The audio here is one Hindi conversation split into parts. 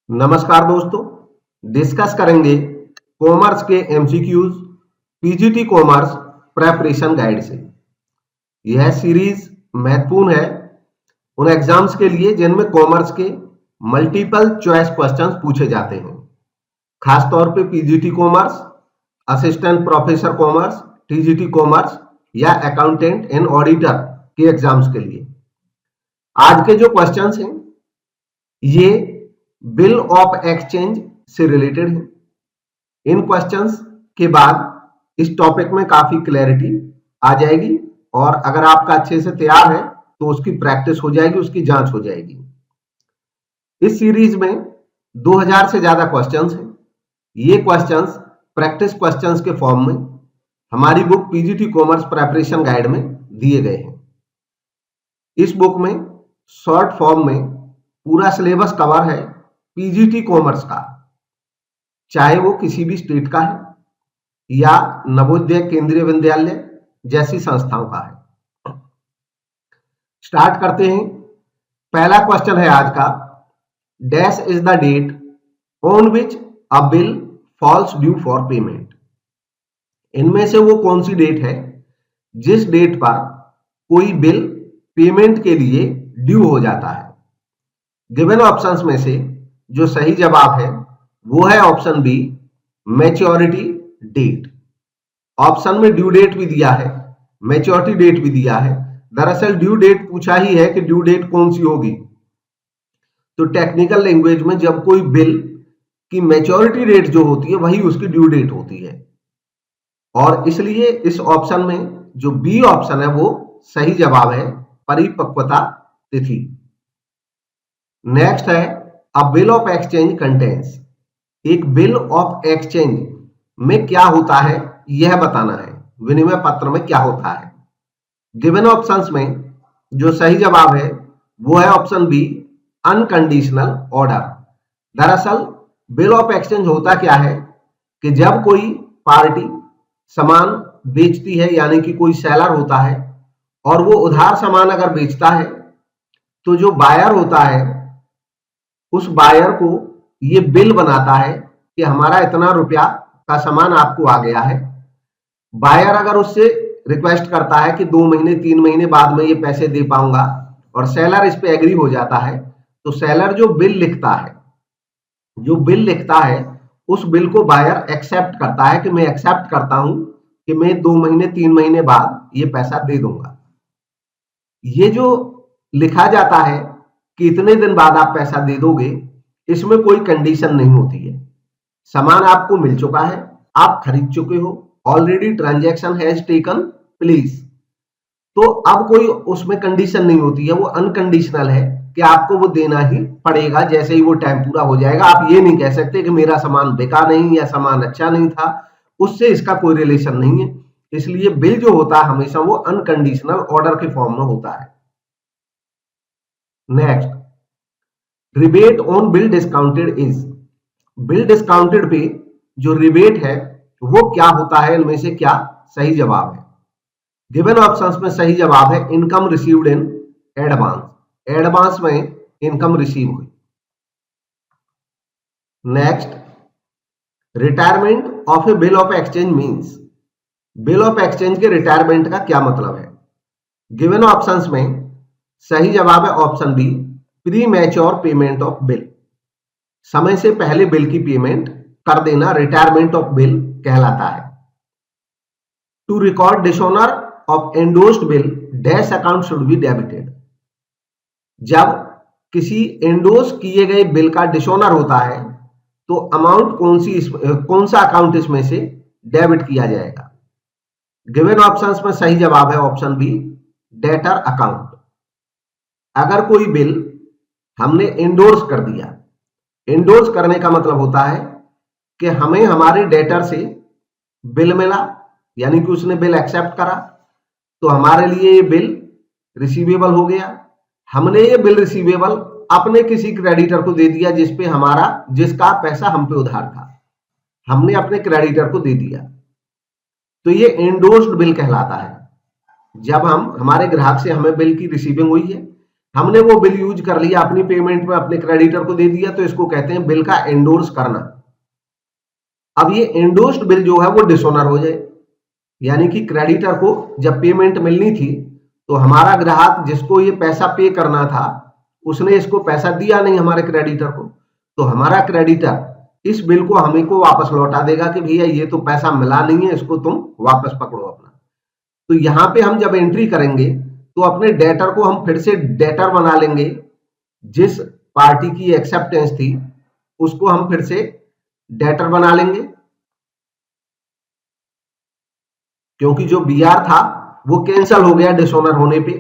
नमस्कार दोस्तों, डिस्कस करेंगे कॉमर्स के MCQs PGT commerce preparation guide से। यह सीरीज महत्वपूर्ण है उन एग्जाम्स के लिए जिनमें कॉमर्स के मल्टीपल चॉइस क्वेश्चंस पूछे जाते हैं, खासतौर पे PGT commerce, assistant professor commerce, TGT commerce या अकाउंटेंट एंड ऑडिटर के एग्जाम्स के लिए। आज के जो क्वेश्चंस हैं ये बिल ऑफ एक्सचेंज से रिलेटेड है। इन क्वेश्चंस के बाद इस टॉपिक में काफी क्लैरिटी आ जाएगी और अगर आपका अच्छे से तैयार है तो उसकी प्रैक्टिस हो जाएगी, उसकी जांच हो जाएगी। इस सीरीज में 2000 से ज्यादा क्वेश्चंस हैं। ये क्वेश्चंस प्रैक्टिस क्वेश्चंस के फॉर्म में हमारी book PGT commerce preparation guide में दिए गए हैं। इस बुक में शॉर्ट फॉर्म में पूरा सिलेबस कवर है पीजीटी कॉमर्स का, चाहे वो किसी भी स्टेट का है या नवोदय केंद्रीय विद्यालय जैसी संस्थाओं का है। स्टार्ट करते हैं। पहला क्वेश्चन है आज का, dash is the date on which a bill falls due for payment. इनमें से वो कौन सी डेट है जिस डेट पर कोई बिल पेमेंट के लिए ड्यू हो जाता है। गिवन ऑप्शंस में से जो सही जवाब है वो है option B, maturity date. Option में ड्यू डेट भी दिया है, मैच्योरिटी डेट भी दिया है। दरअसल ड्यू डेट पूछा ही है कि ड्यू डेट कौन सी होगी, तो टेक्निकल लैंग्वेज में जब कोई बिल की मैच्योरिटी डेट जो होती है वही उसकी ड्यू डेट होती है, और इसलिए इस ऑप्शन में जो बी ऑप्शन है वो सही जवाब है, परिपक्वता तिथि। नेक्स्ट है, अ बिल ऑफ एक्सचेंज कंटेन्स। एक बिल ऑफ एक्सचेंज में क्या होता है यह बताना है, विनिमय पत्र में क्या होता है। गिवन ऑप्शंस में जो सही जवाब है वो है ऑप्शन बी, अनकंडीशनल ऑर्डर। दरअसल बिल ऑफ एक्सचेंज होता क्या है कि जब कोई पार्टी सामान बेचती है, यानी कि कोई सेलर होता है और वो उधार सामान अगर बेचता है तो जो बायर होता है उस बायर को ये बिल बनाता है कि हमारा इतना रुपया का सामान आपको आ गया है। बायर अगर उससे रिक्वेस्ट करता है कि 2 महीने 3 महीने बाद में ये पैसे दे पाऊंगा और सेलर इस पे एग्री हो जाता है, तो सेलर जो बिल लिखता है उस बिल को बायर एक्सेप्ट करता है कि मैं एक्सेप्ट करता हूं कि मैं 2 महीने 3 महीने बाद ये पैसा दे दूंगा। ये जो लिखा जाता है कि इतने दिन बाद आप पैसा दे दोगे, इसमें कोई कंडीशन नहीं होती है। सामान आपको मिल चुका है, आप खरीद चुके हो, already transaction has taken place, तो अब कोई उसमें कंडीशन नहीं होती है, वो अनकंडीशनल है कि आपको वो देना ही पड़ेगा जैसे ही वो टाइम पूरा हो जाएगा। आप ये नहीं कह सकते कि मेरा सामान बिका नहीं या सामान अच्छा नहीं था, उससे इसका कोई रिलेशन नहीं है। इसलिए बिल जो होता है हमेशा वो अनकंडीशनल ऑर्डर के फॉर्म में होता है। Next, rebate on bill discounted is. Bill discounted pay जो रिबेट है वो क्या होता है, इनमें से क्या सही जवाब है। गिवन ऑप्शंस में सही जवाब है income received in advance. Advance में इनकम रिसीव हुई। Next, retirement of a bill of exchange means. Bill of exchange के रिटायरमेंट का क्या मतलब है। गिवन ऑप्शंस में सही जवाब है option B, premature payment of bill. समय से पहले बिल की पेमेंट कर देना रिटायरमेंट ऑफ बिल कहलाता है। To record dishonour of endorsed bill dash account should be debited. जब किसी एंडोर्स किए गए बिल का डिसऑनर होता है तो अमाउंट कौन सा अकाउंट इसमें से डेबिट किया जाएगा। गिवन ऑप्शंस में सही जवाब है ऑप्शन बी, डेटर अकाउंट। अगर कोई बिल हमने एंडोर्स कर दिया, एंडोर्स करने का मतलब होता है कि हमें हमारे डेटर से बिल मिला, यानी कि उसने बिल एक्सेप्ट करा, तो हमारे लिए ये बिल रिसीवेबल हो गया। हमने ये बिल रिसीवेबल अपने किसी क्रेडिटर को दे दिया जिसका पैसा हम पे उधार था, हमने अपने क्रेडिटर को दे दिया, तो ये एंडोर्स्ड बिल कहलाता है। जब हमारे ग्राहक से हमें बिल की रिसीविंग हुई है, हमने वो बिल यूज कर लिया अपनी पेमेंट में, अपने क्रेडिटर को दे दिया, तो इसको कहते हैं बिल का एंडोर्स करना। अब ये एंडोर्स्ड बिल जो है वो डिसऑनर हो जाए, यानी कि क्रेडिटर को जब पेमेंट मिलनी थी तो हमारा ग्राहक जिसको ये पैसा पे करना था उसने इसको पैसा दिया नहीं हमारे क्रेडिटर को, तो हमारा क्रेडिटर इस बिल को हमें को वापस लौटा देगा कि भैया ये तो पैसा मिला नहीं है, इसको तुम वापस पकड़ो अपना। तो यहां पे हम जब एंट्री करेंगे तो अपने डेटर को हम फिर से डेटर बना लेंगे, जिस पार्टी की एक्सेप्टेंस थी उसको हम फिर से डेटर बना लेंगे, क्योंकि जो बीआर था वो कैंसिल हो गया डिसऑनर होने पे।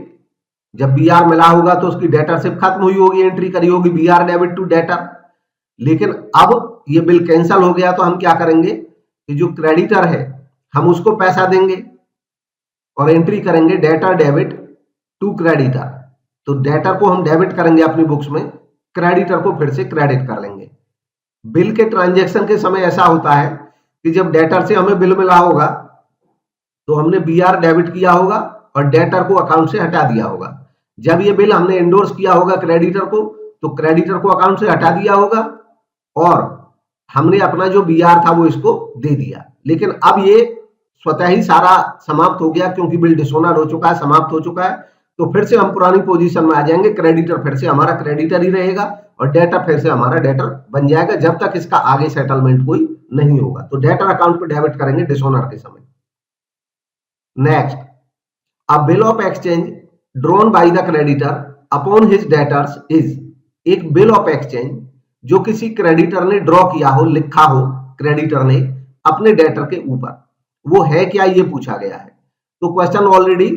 जब बीआर मिला होगा तो उसकी डेटरशिप खत्म हुई होगी, एंट्री करी होगी बीआर डेबिट टू डेटर। लेकिन अब ये बिल कैंसिल हो गया तो हम क्या करेंगे कि जो क्रेडिटर है हम उसको पैसा देंगे और एंट्री करेंगे डेटर डेबिट टू क्रेडिटर। तो डेटर को हम डेबिट करेंगे अपनी बुक्स में, क्रेडिटर को फिर से क्रेडिट कर लेंगे। बिल के ट्रांजैक्शन के समय ऐसा होता है कि जब डेटर से हमें बिल मिला होगा तो हमने बीआर डेबिट किया होगा और डेटर को अकाउंट से हटा दिया होगा। जब ये बिल हमने एंडोर्स किया होगा क्रेडिटर को तो क्रेडिटर को अकाउंट से हटा दिया होगा और हमने अपना जो बीआर था वो इसको दे दिया। लेकिन अब ये स्वतः ही सारा समाप्त हो गया, क्योंकि बिल डिसऑनर हो चुका है, समाप्त हो चुका है। तो फिर से हम पुरानी पोजीशन में आ जाएंगे, क्रेडिटर फिर से हमारा क्रेडिटर ही रहेगा और डेटर फिर से हमारा डेटर बन जाएगा, जब तक इसका आगे सेटलमेंट कोई नहीं होगा। तो डेटर अकाउंट पे डेबिट करेंगे डिसऑनर के समय। Next, a bill of exchange drawn by the creditor upon his debtors is. एक बिल ऑफ एक्सचेंज जो किसी क्रेडिटर ने ड्रॉ किया हो, लिखा हो क्रेडिटर ने अपने डेटर के ऊपर, वो है क्या, ये पूछा गया है। तो क्वेश्चन ऑलरेडी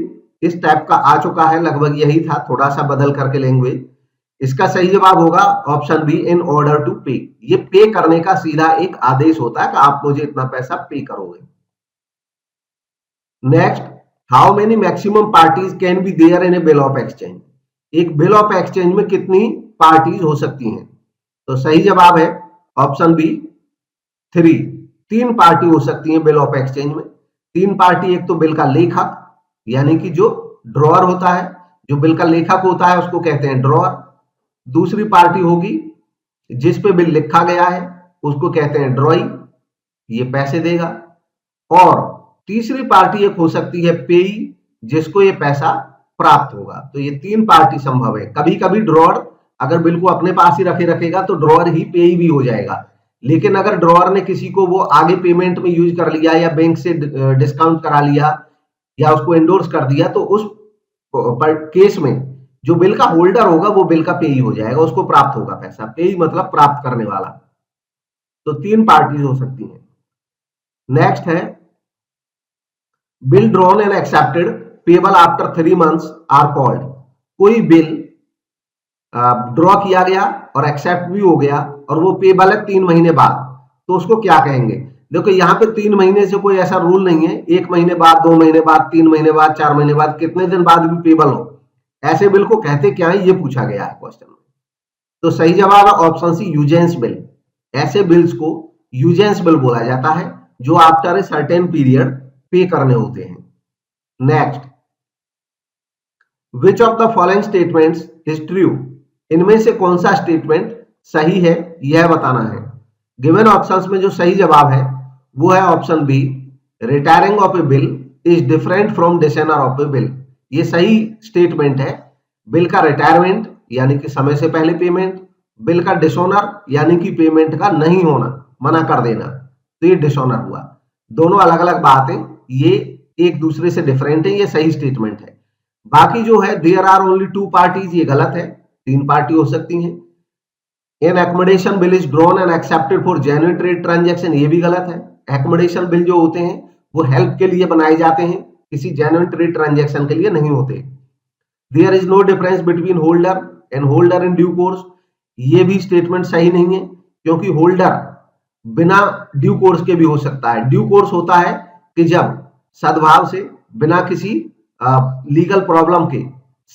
इस टाइप का आ चुका है, लगभग यही था, थोड़ा सा बदल करके लैंग्वेज। इसका सही जवाब होगा option B, in order to pay. ये पे करने का सीधा एक आदेश होता है कि आप मुझे इतना पैसा पे करोगे। Next, how many maximum parties can be there in a bill of exchange. एक बिल ऑफ एक्सचेंज में कितनी पार्टीज हो सकती हैं? तो सही जवाब है ऑप्शन बी, 3। 3 पार्टी हो सकती है बिल ऑफ एक्सचेंज में। 3 पार्टी, एक तो बिल का लेखक यानी कि जो ड्रॉअर होता है, जो बिल का लेखक होता है उसको कहते हैं ड्रॉअर। दूसरी पार्टी होगी जिस पे बिल लिखा गया है उसको कहते हैं ड्रॉई, ये पैसे देगा। और तीसरी पार्टी एक हो सकती है पेई, जिसको ये पैसा प्राप्त होगा। तो ये 3 पार्टी संभव है। कभी कभी ड्रॉअर अगर बिल को अपने पास ही रखेगा तो ड्रॉअर ही पेई भी हो जाएगा, लेकिन अगर ड्रॉअर ने किसी को वो आगे पेमेंट में यूज कर लिया या बैंक से डिस्काउंट करा लिया या उसको एंडोर्स कर दिया तो उस केस में जो बिल का होल्डर होगा वो बिल का पेई हो जाएगा, उसको प्राप्त होगा पैसा। पेई मतलब प्राप्त करने वाला। तो 3 पार्टीज हो सकती हैं। नेक्स्ट है, bill drawn and accepted payable after 3 months are called. कोई बिल ड्रॉ किया गया और एक्सेप्ट भी हो गया और वो पेबल है 3 महीने बाद, तो उसको क्या कहेंगे? देखो यहाँ पे 3 महीने से कोई ऐसा रूल नहीं है, 1 महीने बाद, 2 महीने बाद, 3 महीने बाद, 4 महीने बाद, कितने दिन बाद भी पेबल हो, ऐसे बिल को कहते क्या है, ये पूछा गया है क्वेश्चन में। तो सही जवाब है ऑप्शन सी, यूजेंस बिल। ऐसे बिल्स को यूजेंस बिल बोला जाता है जो आफ्टर ए सर्टेन पीरियड पे करने होते हैं। Next, which of the following statements is true. इनमें से कौन सा स्टेटमेंट सही है यह बताना है। गिवन ऑप्शंस में जो सही जवाब है वो है option B, retiring of a bill is different from dishonour of a bill. ये सही स्टेटमेंट है। बिल का रिटायरमेंट यानी कि समय से पहले पेमेंट, बिल का डिसऑनर यानी कि पेमेंट का नहीं होना, मना कर देना, तो ये डिसऑनर हुआ। दोनों अलग अलग बातें, ये एक दूसरे से डिफरेंट है, ये सही स्टेटमेंट है। बाकी जो है देयर आर ओनली 2 पार्टीज, ये गलत है, 3 पार्टी हो सकती हैं। An accommodation bill is drawn and accepted for genuine trade transaction, ये भी गलत है। एकोमोडेशन बिल जो होते हैं वो हेल्प के लिए बनाए जाते हैं, किसी जेन्युइन ट्रेड ट्रांजैक्शन के लिए नहीं होते। There is no difference between holder and holder in due course, ये भी स्टेटमेंट सही नहीं है, क्योंकि होल्डर बिना ड्यू कोर्स के भी हो सकता है। ड्यू कोर्स होता है कि जब सद्भाव से, बिना किसी लीगल प्रॉब्लम के,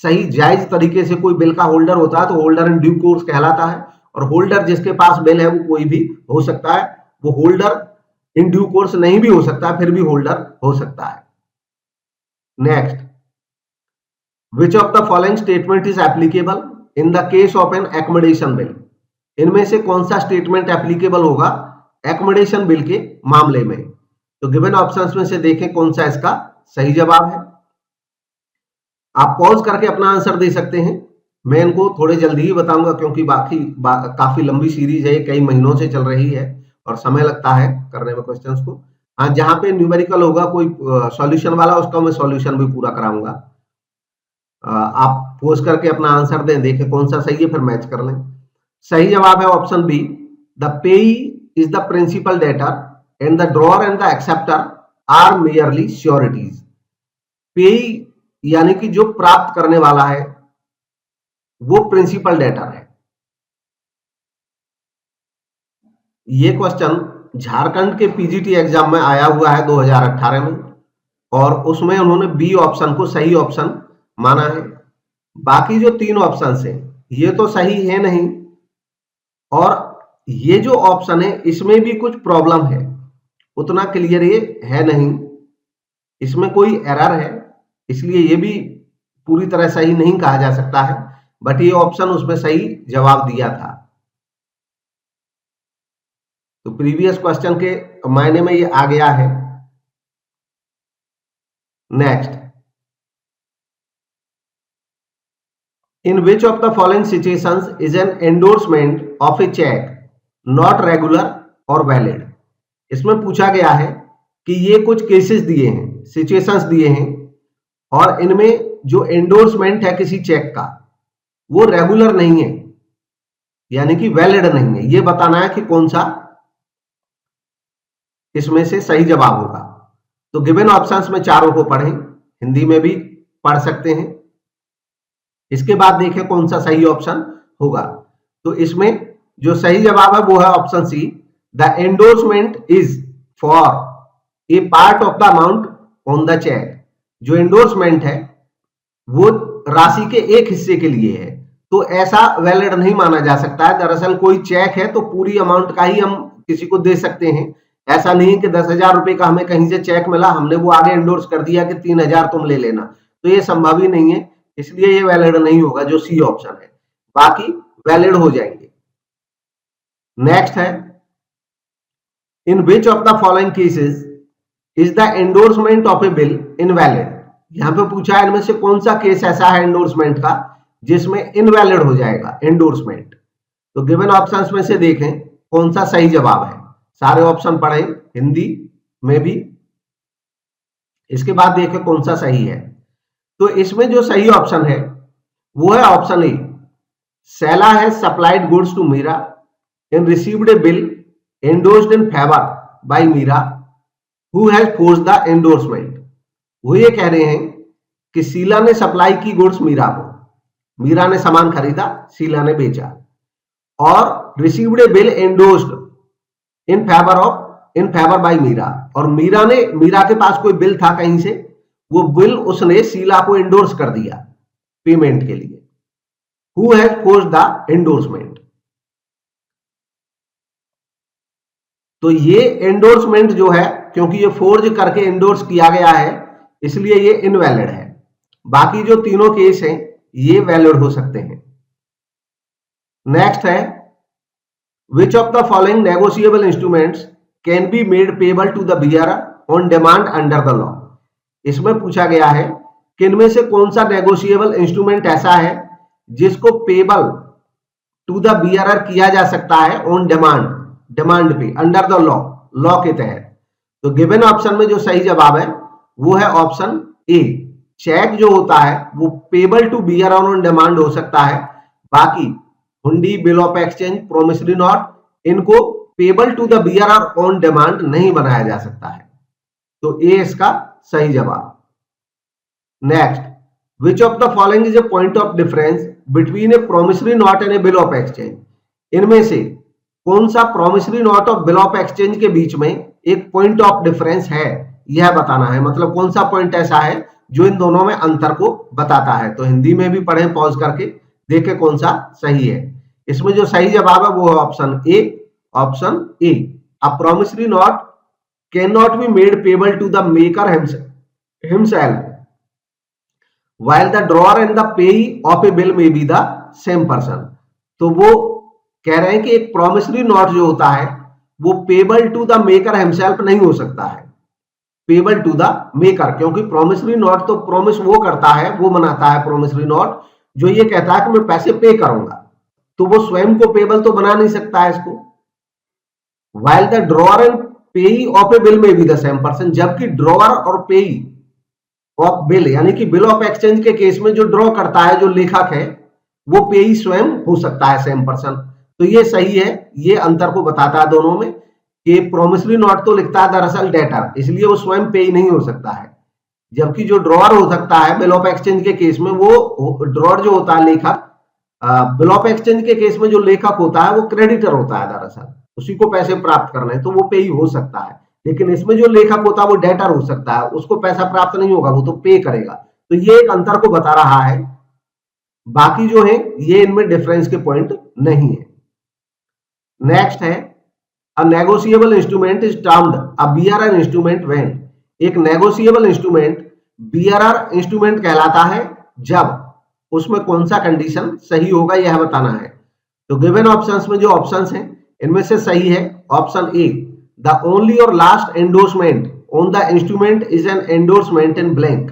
सही जायज तरीके से कोई बिल का होल्डर होता है तो होल्डर इन ड्यू कोर्स कहलाता है। और होल्डर जिसके पास बिल है वो कोई भी हो सकता है, वो होल्डर इन ड्यू कोर्स नहीं भी हो सकता, फिर भी होल्डर हो सकता है। Next, which of the following statement is applicable in the case of an accommodation bill. इनमें से कौन सा स्टेटमेंट एप्लीकेबल होगा एकोमोडेशन बिल के मामले में। तो गिवन ऑप्शंस में से देखें कौन सा इसका सही जवाब है। आप पॉज करके अपना आंसर दे सकते हैं, मैं इनको थोड़े जल्दी ही बताऊंगा क्योंकि काफी लंबी सीरीज है, कई महीनों से चल रही है और समय लगता है करने में क्वेश्चंस को। हाँ, जहां पे न्यूमेरिकल होगा कोई सॉल्यूशन वाला, उसका मैं सॉल्यूशन भी पूरा कराऊंगा। आप पोज करके अपना आंसर दें, देखें कौन सा सही है, फिर मैच कर लें। सही जवाब है option B, the payee is the principal debtor and the drawer and the acceptor are merely sureties. Payee यानी कि जो प्राप्त करने वाला है वो प्रिंसिपल डेटर है। ये क्वेश्चन झारखंड के पीजीटी एग्जाम में आया हुआ है 2018 में, और उसमें उन्होंने बी ऑप्शन को सही ऑप्शन माना है। बाकी जो 3 ऑप्शन है ये तो सही है नहीं, और ये जो ऑप्शन है इसमें भी कुछ प्रॉब्लम है, उतना क्लियर ये है नहीं, इसमें कोई एरर है, इसलिए ये भी पूरी तरह सही नहीं कहा जा सकता है। बट ये ऑप्शन उसमें सही जवाब दिया था, तो प्रीवियस क्वेश्चन के मायने में ये आ गया है। Next, in which of the following situations is an endorsement of a cheque not regular और वैलिड। इसमें पूछा गया है कि ये कुछ केसेस दिए हैं, सिचुएशंस दिए हैं, और इनमें जो एंडोर्समेंट है किसी चेक का वो रेगुलर नहीं है, यानी कि वैलिड नहीं है। ये बताना है कि कौन सा इसमें से सही जवाब होगा। तो गिवन ऑप्शंस में चारों को पढ़ें, हिंदी में भी पढ़ सकते हैं। इसके बाद देखें कौन सा सही ऑप्शन होगा। तो इसमें जो सही जवाब है वो है option C, the endorsement is for a part of the amount on the cheque. जो एंडोर्समेंट है वो राशि के एक हिस्से के लिए है, तो ऐसा वैलिड नहीं माना जा सकता है। दरअसल कोई चेक है तो पूरी अमाउंट का ही हम किसी को दे सकते हैं, ऐसा नहीं कि 10,000 रुपए का हमें कहीं से चेक मिला, हमने वो आगे एंडोर्स कर दिया कि 3,000 तुम ले लेना, तो ये संभव ही नहीं है, इसलिए ये वैलिड नहीं होगा जो सी ऑप्शन है। बाकी वैलिड हो जाएंगे। नेक्स्ट है, in which of the following cases is the endorsement of a bill invalid. यहां पे पूछा है इनमें से कौन सा केस ऐसा है एंडोर्समेंट का जिसमें इनवैलिड हो जाएगा एंडोर्समेंट। तो गिवन ऑप्शंस में से देखें कौन सा सही जवाब है। सारे ऑप्शन पढ़ें हिंदी में भी, इसके बाद देखें कौन सा सही है। तो इसमें जो सही ऑप्शन है वो है option A, Sela has supplied goods to Meera and received a bill endorsed in favour by Meera who has forced the endorsement. वो ये कह रहे हैं कि शीला ने सप्लाई की गुड्स मीरा को, मीरा ने सामान खरीदा, शीला ने बेचा, और received a bill endorsed in favour by Meera, और मीरा के पास कोई बिल था कहीं से, वो बिल उसने शीला को एंडोर्स कर दिया पेमेंट के लिए। Who has forced the endorsement. तो ये एंडोर्समेंट जो है, क्योंकि ये फोर्ज करके एंडोर्स किया गया है, इसलिए ये इनवैलिड है। बाकी जो तीनों केस हैं ये वैलिड हो सकते हैं। नेक्स्ट है, which of the following negotiable instruments can be made payable to the bearer on demand under the law. इसमें पूछा गया है कि इनमें से कौन सा नेगोशिएबल इंस्ट्रूमेंट ऐसा है जिसको पेबल टू द बियरर किया जा सकता है ऑन डिमांड, डिमांड पे, अंडर द लॉ, लॉ के तहत। तो गिवन ऑप्शन में जो सही जवाब है वो है ऑप्शन ए, चेक जो होता है वो payable to bearer on demand हो सकता है। बाकी hundi, bill of exchange, promissory note, इनको payable to the bearer on demand नहीं बनाया जा सकता है। तो ए इसका सही जवाब। Next, which of the following is a point of difference between A promissory note and A bill of exchange. इनमें से कौन सा प्रोमिसरी नोट और बिल ऑफ एक्सचेंज के बीच में एक पॉइंट ऑफ डिफरेंस है, यह बताना है। मतलब कौन सा पॉइंट ऐसा है जो इन दोनों में अंतर को बताता है। तो हिंदी में भी पढ़ें पॉज करके, देखें कौन सा सही है। इसमें जो सही जवाब है वो है option A, option A. A promissory note can not be made payable to the maker himself while the drawer and the payee of a bill may be the same person। तो वो कह रहे हैं कि एक promissory note जो होता है वो payable to the maker himself नहीं हो सकता है, payable to the maker, क्योंकि promissory note तो promise वो करता है, वो बनाता है promissory note जो ये कहता है कि मैं पैसे पे करूंगा, तो वो स्वयं को payable तो बना नहीं सकता है इसको। while the drawer and payee of a bill may be the same person, जबकि drawer और payee ऑफ बिल यानी कि बिल ऑफ एक्सचेंज के केस में जो ड्रॉ करता है, जो लेखक है, वो पेई स्वयं हो सकता है, सेम पर्सन। तो ये सही है, ये अंतर को बताता है दोनों में कि प्रोमिसरी नोट तो लिखता है दरअसल डेटर, इसलिए वो स्वयं पेई नहीं हो सकता है, जबकि जो ड्रॉअर हो सकता है बिल ऑफ एक्सचेंज के केस में, वो ड्रॉअर जो होता है लेखक, बिल ऑफ एक्सचेंज के केस में जो लेखक होता है वो क्रेडिटर होता है, दरअसल उसी को पैसे प्राप्त करने, तो वो पेई हो सकता है। लेकिन इसमें जो लेखक होता है वो डेटर हो सकता है, उसको पैसा प्राप्त नहीं होगा, वो तो पे करेगा। तो ये एक अंतर को बता रहा है, बाकी जो है ये इनमें डिफरेंस के पॉइंट नहीं है। नेक्स्ट है a negotiable instrument is termed a bearer instrument when. एक नेगोशिएबल इंस्ट्रूमेंट बीआरआर इंस्ट्रूमेंट कहलाता है जब उसमें कौन सा कंडीशन सही होगा यह बताना है। तो गिवन ऑप्शंस में जो ऑप्शंस हैं इनमें से सही है option A, the only or last endorsement on the instrument is an endorsement in blank।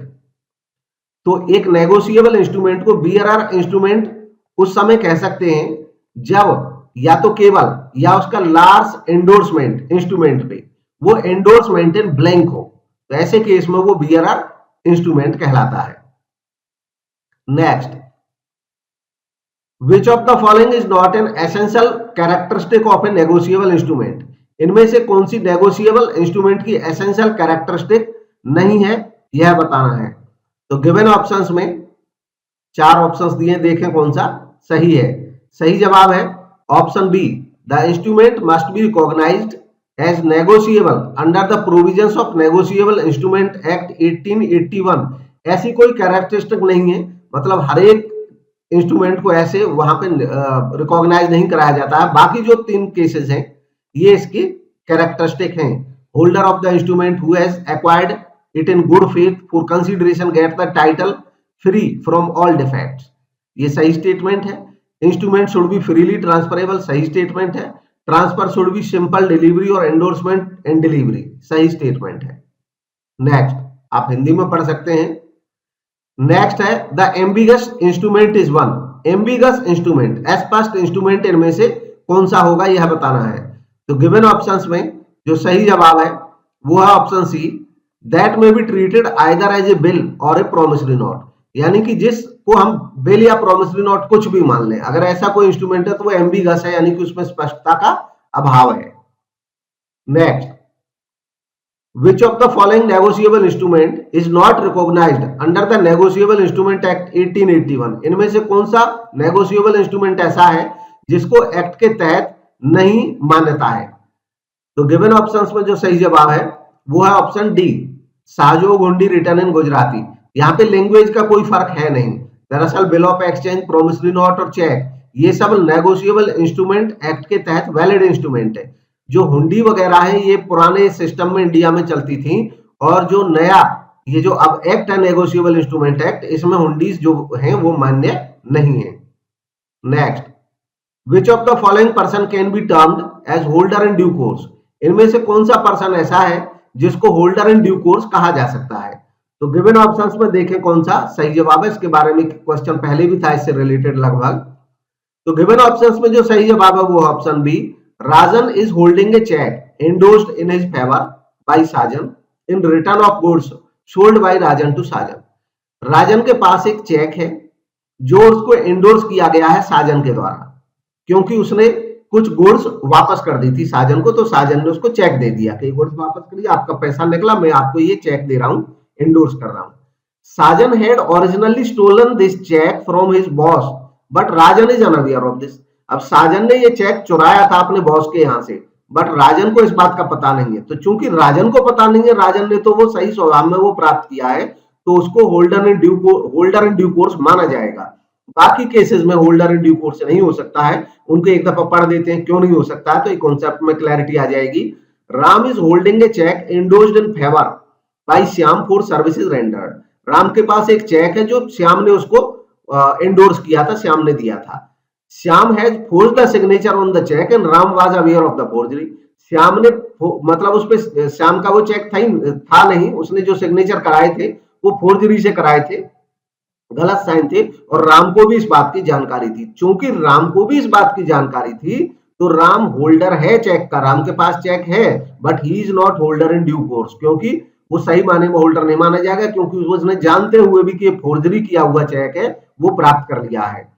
तो एक नेगोशिएबल इंस्ट्रूमेंट को बीआरआर इंस्ट्रूमेंट उस समय कह सकते हैं जब या तो केवल या उसका लास्ट एंडोर्समेंट इंस्ट्रूमेंट पे वो एंडोर्समेंट इन ब्लैंक हो, तो ऐसे केस में वो बीआरआर इंस्ट्रूमेंट कहलाता है। Next, which of the following is not an essential characteristic of A negotiable instrument. इनमें से कौन सी नेगोशिएबल इंस्ट्रूमेंट की एसेंशियल कैरेक्टरिस्टिक नहीं है यह बताना है। तो गिवन ऑप्शंस में 4 ऑप्शंस दिए, देखें कौन सा सही है। सही जवाब है option B, the instrument must be recognised as negotiable under the provisions of negotiable instrument act 1881। ऐसी कोई कैरेक्टरिस्टिक नहीं है, मतलब हर एक इंस्ट्रूमेंट को ऐसे वहां पे रिकॉग्नाइज नहीं कराया जाता है। बाकी जो 3 केसेस हैं ये इसके कैरेक्टरिस्टिक हैं। Holder of the instrument who has acquired it in good faith for consideration get the title free from all defects, ये सही स्टेटमेंट है। Instrument should be freely transferable, सही स्टेटमेंट है। Transfer should be simple delivery और एंडोर्समेंट एंड डिलीवरी, सही स्टेटमेंट है। नेक्स्ट, आप हिंदी में पढ़ सकते हैं। नेक्स्ट है the ambiguous instrument is one. Ambiguous instrument, अस्पष्ट इंस्ट्रूमेंट इनमें से कौन सा होगा यह बताना है। तो गिवन ऑप्शंस में जो सही जवाब है वो है option C, that may be treated either as a bill or a promissory note, यानी कि जिसको हम बिल या प्रोमिसरी नोट कुछ भी मान लें, अगर ऐसा कोई इंस्ट्रूमेंट है तो वो एम्बिगस है, यानी कि उसमें स्पष्टता का अभाव है। Next, which of the following negotiable instrument is not recognised under the negotiable instrument act 1881। इनमें से कौन सा नेगोशिएबल इंस्ट्रूमेंट ऐसा है जिसको एक्ट के तहत नहीं मान्यता है। तो गिवन ऑप्शंस में जो सही जवाब है वो है ऑप्शन डी, साजो गुंडी रिटर्न इन गुजराती। यहाँ पे लैंग्वेज का कोई फर्क है नहीं, दरअसल bill of exchange, promissory note और चेक ये सब नेगोशिएबल इंस्ट्रूमेंट एक्ट के तहत वैलिड इंस्ट्रूमेंट है। जो हुंडी वगैरह है ये पुराने सिस्टम में इंडिया में चलती थी, और जो नया ये जो अब एक्ट है नेगोशिएबल इंस्ट्रूमेंट एक्ट, इसमें हुंडीज जो हैं वो मान्य नहीं है। Next, Which of the following person can be termed as holder in due course? इनमें से कौन सा पर्सन ऐसा है जिसको होल्डर इन ड्यू कोर्स कहा जा सकता है। तो गिवन ऑप्शंस में देखें कौन सा सही जवाब है। इसके बारे में क्वेश्चन पहले भी था इससे रिलेटेड लगभग। तो गिवन ऑप्शंस में जो सही जवाब है वो option B, Rajan is holding a cheque endorsed in his favour by Sajan in return of goods sold by Rajan to Sajan. Rajan के पास एक चेक है जो उसको एंडोर्स किया गया है साजन के द्वारा, क्योंकि उसने कुछ गुड्स वापस कर दी थी साजन को, तो साजन ने उसको चेक दे दिया कि गुड्स वापस करिए, आपका पैसा निकला, मैं आपको ये चेक दे रहा हूं, एंडोर्स कर रहा हूं। Sajan had originally stolen this cheque from his boss but Rajan is unaware of this. अब साजन ने ये चेक चुराया था अपने बॉस के यहां से, बट राजन को इस बात का पता नहीं है। तो चूंकि राजन को पता नहीं है, राजन ने तो वो सही स्वभाव में वो प्राप्त किया है, तो उसको होल्डर इन ड्यू कोर्स माना जाएगा। बाकी केसेस में होल्डर इन ड्यू कोर्स नहीं हो सकता है, उनको एक दफा पढ़ देते हैं क्यों नहीं हो सकता है, तो एक कॉन्सेप्ट में क्लैरिटी आ जाएगी। Ram is holding a cheque endorsed in favour by Shyam for services rendered. Ram के पास एक चेक है जो श्याम ने उसको एंडोर्स किया था, श्याम ने दिया था। Shyam has forged the signature on the cheque and Ram was aware of the forgery. Shyam ने मतलब उस पे श्याम का वो चेक था नहीं, उसने जो सिग्नेचर कराए थे वो फोर्जरी से कराए थे, गलत साइन थे, और राम को भी इस बात की जानकारी थी। चूंकि राम को भी इस बात की जानकारी थी तो राम होल्डर है चेक का, राम के पास चेक है, but he is not holder in due course, क्योंकि वो सही माने में होल्डर नहीं माना जाएगा, क्योंकि उसने जानते हुए भी कि फोर्जरी किया हुआ चेक है वो प्राप्त कर लिया है।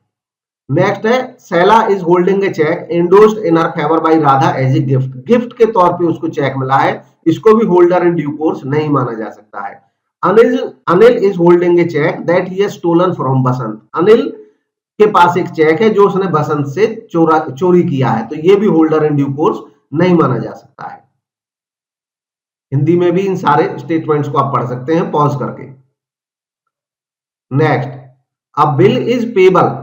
नेक्स्ट है Sheela is holding a cheque endorsed in her favour by Radha as a gift. Gift के तौर पे उसको चेक मिला है, इसको भी होल्डर इन ड्यू कोर्स नहीं माना जा सकता है। Anil is holding a cheque that he has stolen from Basant. Anil के पास एक चेक है जो उसने बसंत से चोरी किया है, तो ये भी होल्डर इन ड्यू कोर्स नहीं माना जा सकता है। हिंदी में भी इन सारे स्टेटमेंट्स को आप पढ़ सकते हैं पॉज करके। Next, a bill is payable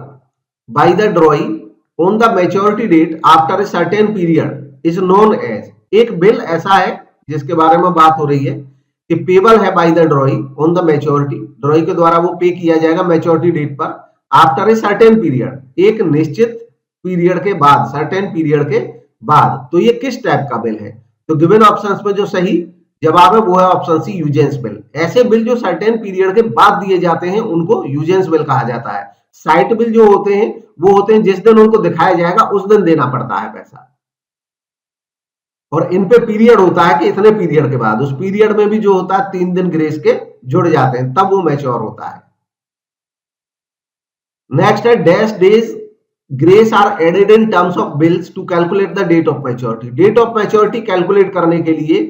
by the drawee on the maturity date after a certain period is known as. एक बिल ऐसा है जिसके बारे में बात हो रही है कि पेबल है bye the drawee on the maturity, ड्रॉई के द्वारा वो पे किया जाएगा मैच्योरिटी डेट पर, आफ्टर ए सर्टेन पीरियड, एक निश्चित पीरियड के बाद, सर्टेन पीरियड के बाद। तो ये किस टाइप का बिल है? तो गिवन ऑप्शंस में जो सही जवाब है वो है ऑप्शन सी, यूजेंस बिल। ऐसे बिल जो सर्टेन पीरियड के बाद दिए जाते हैं उनको यूजेंस बिल कहा जाता है। साइट बिल जो होते हैं वो होते हैं जिस दिन उनको दिखाया जाएगा उस दिन देना पड़ता है पैसा, और इन पे पीरियड होता है कि इतने पीरियड के बाद, उस पीरियड में भी जो होता है 3 दिन ग्रेस के जुड़ जाते हैं, तब वो मैच्योर होता है। नेक्स्ट है dash days grace are added in terms of bills to calculate the date of maturity. Date of maturity calculate करने के लिए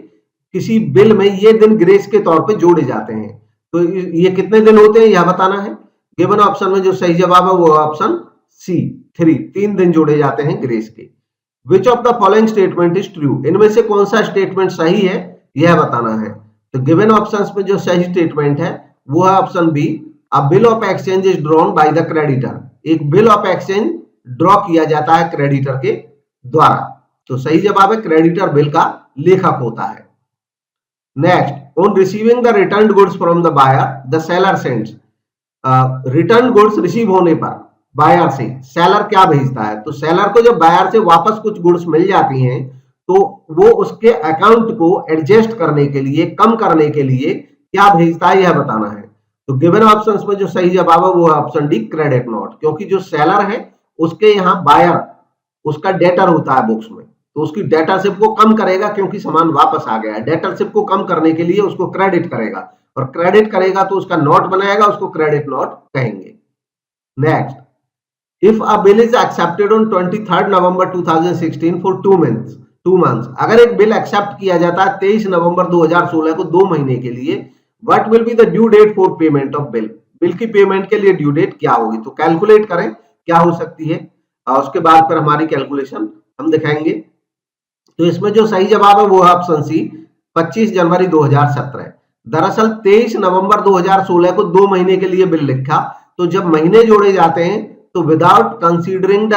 किसी बिल में ये दिन ग्रेस के तौर पे जोड़े जाते हैं। तो ये कितने दिन होते हैं यह बताना है। गिवन ऑप्शन में जो सही जवाब है वो ऑप्शन सी 3 दिन जोड़े जाते हैं ग्रेस के। विच of the following statement is true. इनमें से कौन सा स्टेटमेंट सही है यह बताना है। तो गिवन ऑप्शंस में जो सही स्टेटमेंट है वो है option B, a bill of exchange is drawn by the creditor. एक बिल ऑफ एक्सचेंज ड्रॉ किया जाता है क्रेडिटर के द्वारा। तो सही जवाब है क्रेडिटर बिल का लेखक होता है। Next, on receiving the return goods from the buyer the seller sends. Return goods receive होने पर बायर से सेलर क्या भेजता है? तो सेलर को जब बायर से वापस कुछ गुड्स मिल जाती हैं तो वो उसके अकाउंट को एडजस्ट करने के लिए, कम करने के लिए क्या भेजता है यह बताना है। तो गिवन ऑप्शंस में जो सही जवाब है वो है ऑप्शन डी, क्रेडिट नोट। क्योंकि जो सेलर है उसके यहाँ बायर उसका डेटर होता है बुक्स में, तो उसकी डेटरशिप को कम करेगा क्योंकि सामान वापस आ गया है। डेटरशिप को कम करने के लिए उसको क्रेडिट करेगा, और क्रेडिट करेगा तो उसका नोट बनाएगा, उसको क्रेडिट नोट कहेंगे। Next, if a bill is accepted on 23 November 2016 for 2 months. अगर एक बिल एक्सेप्ट किया जाता है 23 नवंबर 2016 को 2 महीने के लिए, what will be the due date for payment of bill. Bill की पेमेंट के लिए ड्यू डेट क्या होगी? तो कैलकुलेट करें क्या हो सकती है, और उसके बाद फिर हमारी कैलकुलेशन हम दिखाएंगे। तो इसमें जो सही जवाब है वो है ऑप्शन सी, 25 जनवरी 2017। दरअसल 23 नवंबर 2016 को 2 महीने के लिए बिल लिखा, तो जब महीने जोड़े जाते हैं तो विदाउट कंसीडरिंग द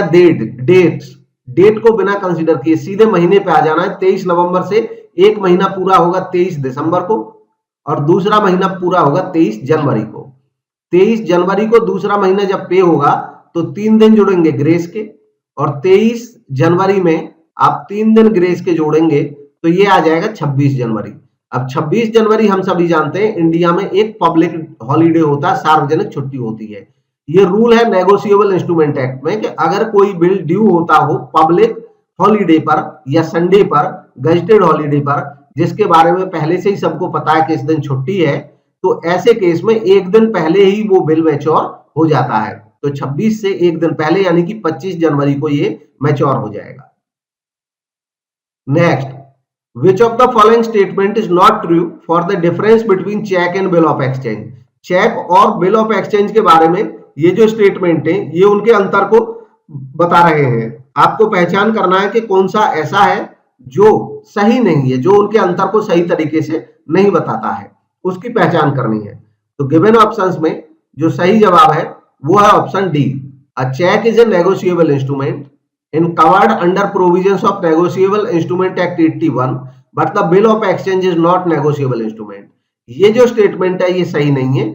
डेट को बिना कंसीडर किए सीधे महीने पे आ जाना है। 23 नवंबर से एक महीना पूरा होगा 23 दिसंबर को, और दूसरा महीना पूरा होगा 23 जनवरी को। 23 जनवरी को दूसरा महीना जब पे होगा तो 3 दिन जुड़ेंगे ग्रेस के, और 23 जनवरी में आप 3 दिन ग्रेस के जोड़ेंगे तो ये आ जाएगा 26 जनवरी। अब 26 जनवरी हम सभी जानते हैं इंडिया में एक पब्लिक हॉलीडे होता है, सार्वजनिक छुट्टी होती है। ये रूल है नेगोशिएबल इंस्ट्रूमेंट एक्ट में कि अगर कोई बिल ड्यू होता हो पब्लिक हॉलीडे पर या संडे पर, गजेटेड हॉलीडे पर, जिसके बारे में पहले से ही सबको पता है कि इस दिन छुट्टी है, तो ऐसे केस में एक दिन पहले ही वो बिल मैच्योर हो जाता है। तो 26 से एक दिन पहले यानी कि 25 जनवरी को ये मैच्योर हो जाएगा। Next, which of the following statement is not true for the difference between check and bill of exchange। Cheque और बिल ऑफ एक्सचेंज के बारे में ये जो स्टेटमेंट है ये उनके अंतर को बता रहे हैं। आपको पहचान करना है कि कौन सा ऐसा है जो सही नहीं है, जो उनके अंतर को सही तरीके से नहीं बताता है, उसकी पहचान करनी है। तो गिवन ऑप्शंस में जो सही जवाब है वो है option D, a cheque is a negotiable instrument and covered under provisions of Negotiable Instrument Act 81, but the bill of exchange is not negotiable instrument। ये जो स्टेटमेंट है ये सही नहीं है।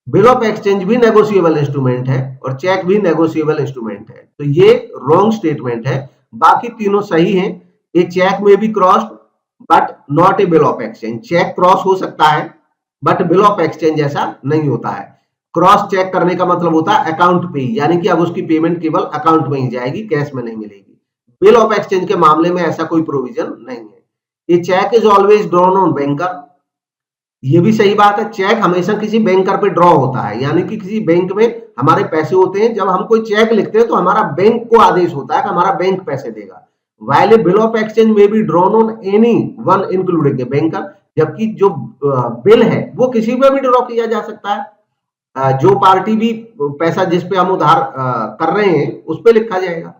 बिल ऑफ एक्सचेंज भी नेगोशिएबल इंस्ट्रूमेंट है और चेक भी नेगोशिएबल इंस्ट्रूमेंट है। तो ये रॉन्ग स्टेटमेंट है, बाकी तीनों सही हैं। A cheque may be crossed but not a bill of exchange. Cheque cross हो सकता है बट बिल ऑफ एक्सचेंज ऐसा नहीं होता है। क्रॉस चेक करने का मतलब होता है अकाउंट पे, यानी कि अब उसकी पेमेंट केवल अकाउंट में ही जाएगी, कैश में नहीं मिलेगी। बिल ऑफ एक्सचेंज के मामले में ऐसा कोई प्रोविजन नहीं है। ये cheque is always drawn on banker, ये भी सही बात है। चेक हमेशा किसी बैंकर पे ड्रॉ होता है, यानी कि किसी बैंक में हमारे पैसे होते हैं, जब हम कोई चेक लिखते हैं तो हमारा बैंक को आदेश होता है कि हमारा बैंक पैसे देगा। while a bill of exchange may be drawn on any one including a banker, जबकि जो बिल है वो किसी पे भी ड्रॉ किया जा सकता है। जो पार्टी भी पैसा जिस पे हम उधार कर रहे हैं उस पे लिखा जाएगा।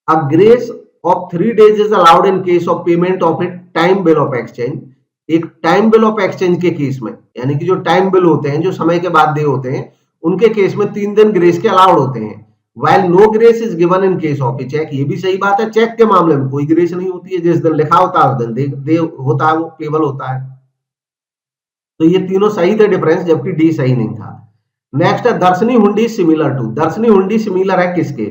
A grace of 3 days is allowed in case of payment of a time bill of exchange। एक टाइम बिल ऑफ एक्सचेंज के केस में, यानी कि जो टाइम बिल होते हैं जो समय के बाद दे होते हैं, उनके केस में 3 दिन ग्रेस के अलाउड होते हैं। while no grace is given in case of a check, ये भी सही बात है। चेक के मामले में कोई ग्रेस नहीं होती है, जिस दिन लिखा होता है उस दिन दे होता है, वो पेबल होता है। तो ये तीनों सही थे डिफरेंस, जबकि डी सही नहीं था। नेक्स्ट है दर्शनी हुंडी सिमिलर टू। दर्शनी हुंडी सिमिलर है किसके?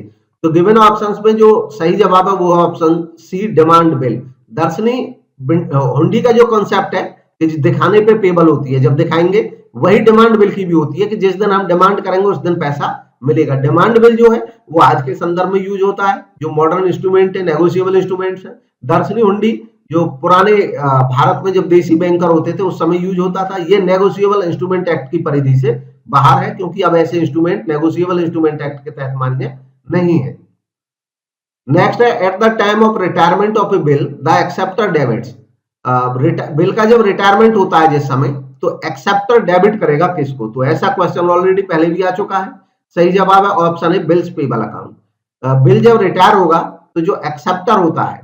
तो गिवन ऑप्शंस में जो सही जवाब है वो ऑप्शन सी डिमांड बिल। दर्शनी हुंडी का जो कॉन्सेप्ट है कि दिखाने पे पेबल होती है, जब दिखाएंगे, वही डिमांड बिल की भी होती है कि जिस दिन हम डिमांड करेंगे उस दिन पैसा मिलेगा। डिमांड बिल जो है वो आज के संदर्भ में यूज होता है, जो मॉडर्न इंस्ट्रूमेंट है, नेगोशिएबल इंस्ट्रूमेंट्स है। दर्शनी हुंडी जो पुराने भारत में जब देसी बैंकर होते थे उस समय यूज होता था। ये नेगोशिएबल इंस्ट्रूमेंट एक्ट की परिधि से बाहर है, क्योंकि अब ऐसे इंस्ट्रूमेंट नेगोशिएबल इंस्ट्रूमेंट एक्ट के तहत मान्य नहीं है। नेक्स्ट है at the time of retirement of a bill the acceptor debits. Bill का जब रिटायरमेंट होता है जिस समय, तो एक्सेप्टर डेबिट करेगा किसको? तो ऐसा क्वेश्चन ऑलरेडी पहले भी आ चुका है। सही जवाब है ऑप्शन है बिल्स पेबल अकाउंट। बिल जब रिटायर होगा तो जो एक्सेप्टर होता है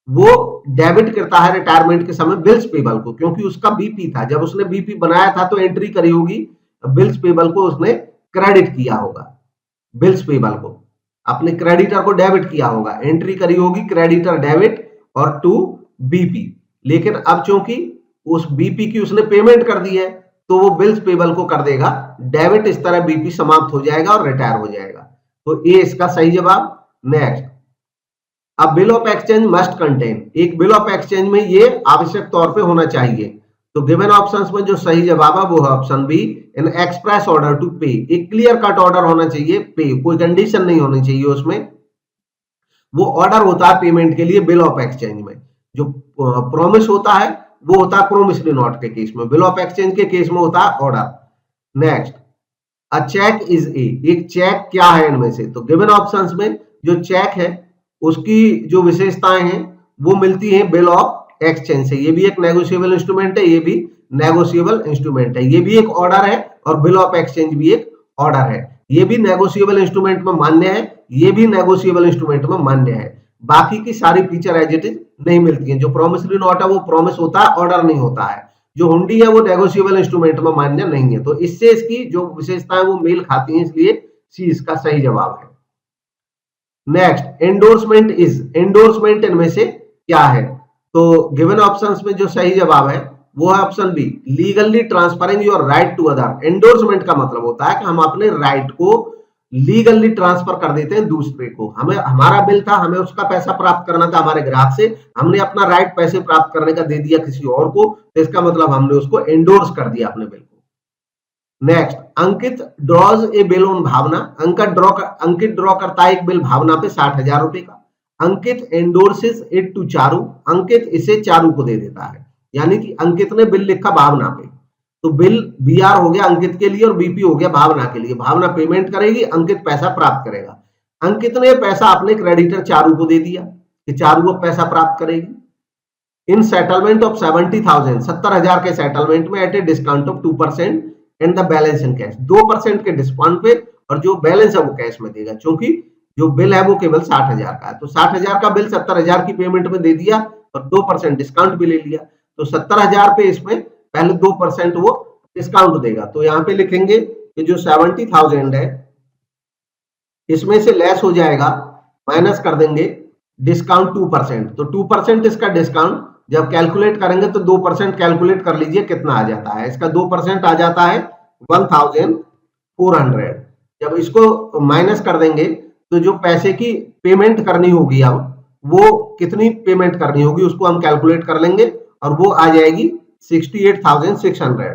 वो डेबिट करता है रिटायरमेंट के समय बिल्स पेबल को, क्योंकि उसका बीपी था। जब उसने बीपी बनाया था तो एंट्री करी होगी बिल्स पेबल को, उसने क्रेडिट किया होगा। बिल्स पेबल को अपने क्रेडिटर को डेबिट किया होगा, एंट्री करी होगी क्रेडिटर डेबिट और टू बीपी। लेकिन अब चूंकि उस बीपी की उसने पेमेंट कर दी है तो वो बिल्स पेबल को कर देगा डेबिट। इस तरह बीपी समाप्त हो जाएगा और रिटायर हो जाएगा। तो ए इसका सही जवाब। नेक्स्ट, अब bill of exchange must contain. एक बिल ऑफ एक्सचेंज में ये आवश्यक तौर पे होना चाहिए। तो गिवन ऑप्शंस में जो सही जवाब है वो है option B an express order to pay. एक क्लियर कट ऑर्डर होना चाहिए पे, कोई कंडीशन नहीं होनी चाहिए उसमें। वो ऑर्डर होता है पेमेंट के लिए बिल ऑफ एक्सचेंज में। जो प्रॉमिस होता है वो होता है प्रोमिसरी नोट के केस में, बिल ऑफ एक्सचेंज के केस में होता है order. Next, a cheque is a. एक चेक क्या है इनमें से? तो गिवन ऑप्शंस में जो चेक है उसकी जो विशेषताएं हैं वो मिलती हैं बिल ऑफ एक्सचेंज से। ये भी एक नेगोशिएबल इंस्ट्रूमेंट है, ये भी नेगोशिएबल इंस्ट्रूमेंट है। ये भी एक ऑर्डर है और बिल ऑफ एक्सचेंज भी एक ऑर्डर है। ये भी नेगोशिएबल इंस्ट्रूमेंट में मान्य है, ये भी नेगोशिएबल इंस्ट्रूमेंट में मान्य है। बाकी की सारी फीचर एज इट इज नहीं मिलती है। जो प्रोमिसरी नोट है वो प्रॉमिस होता है, ऑर्डर नहीं होता है। जो हुंडी है वो नेगोशिएबल इंस्ट्रूमेंट में मान्य नहीं है। तो इससे इसकी जो विशेषताएं वो मेल खाती हैं, इसलिए सी इसका सही जवाब है। Next, endorsement is. एंडोर्समेंट इनमें से क्या है? तो गिवन ऑप्शंस में जो सही जवाब है वो है option B legally transferring your right to other. Endorsement का मतलब होता है कि हम अपने राइट को लीगली ट्रांसफर कर देते हैं दूसरे को। हमें हमारा बिल था, हमें उसका पैसा प्राप्त करना था हमारे ग्राहक से, हमने अपना राइट पैसे प्राप्त करने का दे दिया किसी और को, तो इसका मतलब हमने उसको एंडोर्स कर दिया अपने बिल को। Next, Ankit draws a bill on Bhavna. Ankit draw करता है एक बिल भावना पे 60,000 रुपए का। Ankit endorses it to Charu. Ankit इसे चारू को दे देता है, यानी कि अंकित ने बिल लिखा भावना पे, तो बिल बीआर हो गया अंकित के लिए और बीपी हो गया भावना के लिए। भावना पेमेंट करेगी, अंकित पैसा प्राप्त करेगा। अंकित ने पैसा अपने क्रेडिटर चारू को दे दिया कि चारू को पैसा प्राप्त करेगी। इन सेटलमेंट ऑफ 70,000, 70,000 के सेटलमेंट में at a discount of 2% and the balance in cash. 2% के डिस्काउंट पे और जो बैलेंस है वो कैश में देगा, क्योंकि जो बिल है वो केवल 60,000 का है। तो 60,000 का बिल 70,000 की पेमेंट में दे दिया और 2% डिस्काउंट भी ले लिया। तो 70,000 पे इसमें पहले 2% वो डिस्काउंट देगा। तो यहाँ पे लिखेंगे कि जो 70,000 है इसमें से लेस हो जाएगा, माइनस कर देंगे डिस्काउंट 2%। तो 2% इसका डिस्काउंट जब कैलकुलेट करेंगे तो 2% कैलकुलेट कर लीजिए कितना आ जाता है। इसका 2% आ जाता है 1400। जब इसको माइनस कर देंगे तो जो पैसे की पेमेंट करनी होगी, अब वो कितनी पेमेंट करनी होगी उसको हम कैलकुलेट कर लेंगे और वो आ जाएगी 68,600।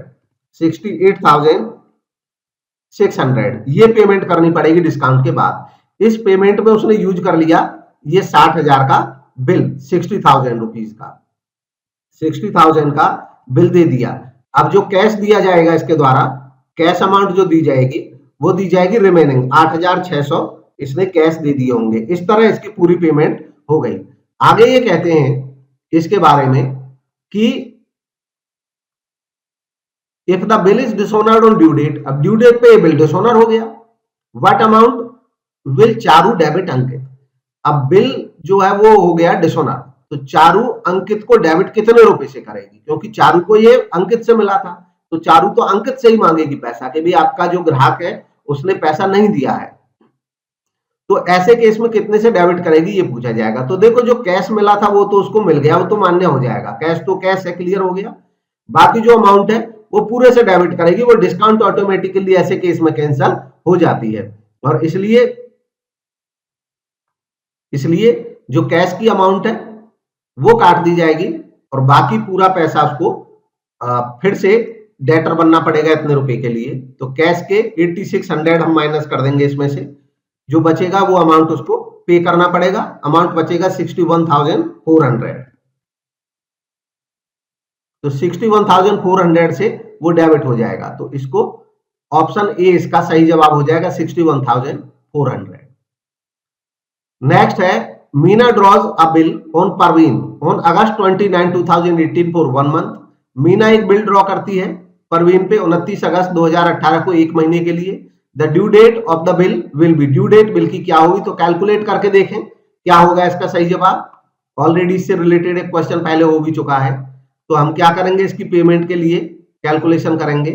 68,600 ये पेमेंट करनी पड़ेगी डिस्काउंट के बाद। इस पेमेंट में उसने यूज कर लिया ये 60,000 का बिल, 60,000 रुपीज का, 60,000 का बिल दे दिया। अब जो कैश दिया जाएगा इसके द्वारा, कैश अमाउंट जो दी जाएगी वो दी जाएगी रिमेनिंग 8,600 इसने कैश दे दिए होंगे। इस तरह इसकी पूरी पेमेंट हो गई। आगे ये कहते हैं इसके बारे में कि if the bill is dishonoured on due date, अब ड्यू डेट पे ये बिल डिसऑनर हो गया, what amount will Charu debit Ankit. अब बिल जो है वो हो गया डिसऑनर, तो चारू अंकित को डेबिट कितने रुपए से करेगी, क्योंकि चारू को ये अंकित से मिला था, तो चारू तो अंकित से ही मांगेगी पैसा कि भी आपका जो ग्राहक है उसने पैसा नहीं दिया है। तो ऐसे केस में कितने से डेबिट करेगी ये पूछा जाएगा। तो देखो जो कैश मिला था वो तो उसको मिल गया, वो तो मान्य हो जाएगा, कैश तो कैश है, क्लियर हो गया। बाकी जो अमाउंट है वो पूरे से डेबिट करेगी, वो डिस्काउंट ऑटोमेटिकली ऐसे केस में कैंसिल हो जाती है। और इसलिए जो कैश की अमाउंट है वो काट दी जाएगी और बाकी पूरा पैसा उसको फिर से डेटर बनना पड़ेगा इतने रुपए के लिए। तो कैश के 8600 हम माइनस कर देंगे, इसमें से जो बचेगा वो अमाउंट उसको पे करना पड़ेगा। अमाउंट बचेगा 61,400। तो 61,400 से वो डेबिट हो जाएगा। तो इसको ऑप्शन ए इसका सही जवाब हो जाएगा, 61,400। नेक्स्ट है Meena draws a bill on Parveen on August 29, 2018 for 1 month. Meena एक बिल ड्रॉ करती है परवीन पे 29 अगस्त 2018 को 1 महीने के लिए। The due date of the bill will be, due date bill की क्या होगी, तो कैलकुलेट करके देखें क्या होगा इसका सही जवाब। ऑलरेडी इससे रिलेटेड एक क्वेश्चन पहले हो भी चुका है। तो हम क्या करेंगे, इसकी पेमेंट के लिए कैलकुलेशन करेंगे।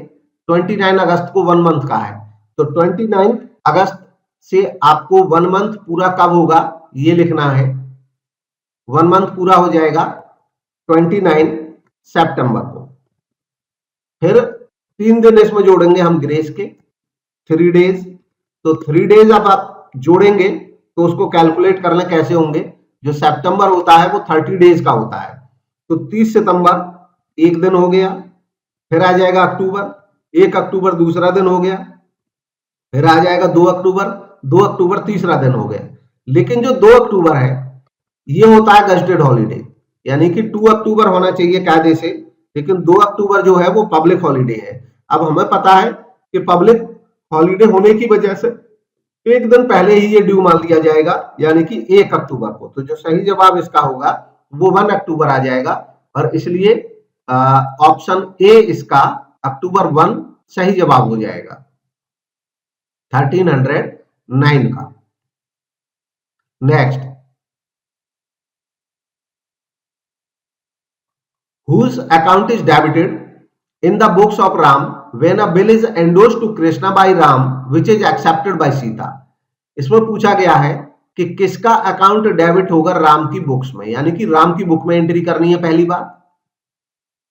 29 अगस्त को 1 मंथ का है, तो 29 अगस्त से आपको 1 मंथ पूरा कब होगा ये लिखना है। 1 मंथ पूरा हो जाएगा 29 सितंबर को। फिर 3 दिन इसमें जोड़ेंगे हम ग्रेस के, 3 डेज। तो 3 डेज अब आप जोड़ेंगे तो उसको कैलकुलेट कर लें कैसे होंगे। जो सितंबर होता है वो 30 डेज का होता है, तो 30 सितंबर एक दिन हो गया। फिर आ जाएगा अक्टूबर, 1 अक्टूबर दूसरा दिन हो गया। फिर आ जाएगा 2 अक्टूबर, 2 अक्टूबर तीसरा दिन हो गया। लेकिन जो 2 अक्टूबर है ये होता है गजटेड हॉलीडे, यानी कि 2 अक्टूबर होना चाहिए कायदे से, लेकिन 2 अक्टूबर जो है वो पब्लिक हॉलीडे है। अब हमें पता है कि पब्लिक हॉलीडे होने की वजह से एक दिन पहले ही ये ड्यू मान लिया जाएगा, यानी कि 1 अक्टूबर को। तो जो सही जवाब इसका होगा वो 1 अक्टूबर आ जाएगा, और इसलिए ऑप्शन ए इसका अक्टूबर 1 सही जवाब हो जाएगा 1309 का। Next, whose account is debited in the books of Ram when a bill is endorsed to Krishna by Ram which is accepted by Sita। इसमें पूछा गया है कि किसका अकाउंट डेबिट होगा राम की बुक्स में, यानी कि राम की बुक में एंट्री करनी है पहली बात।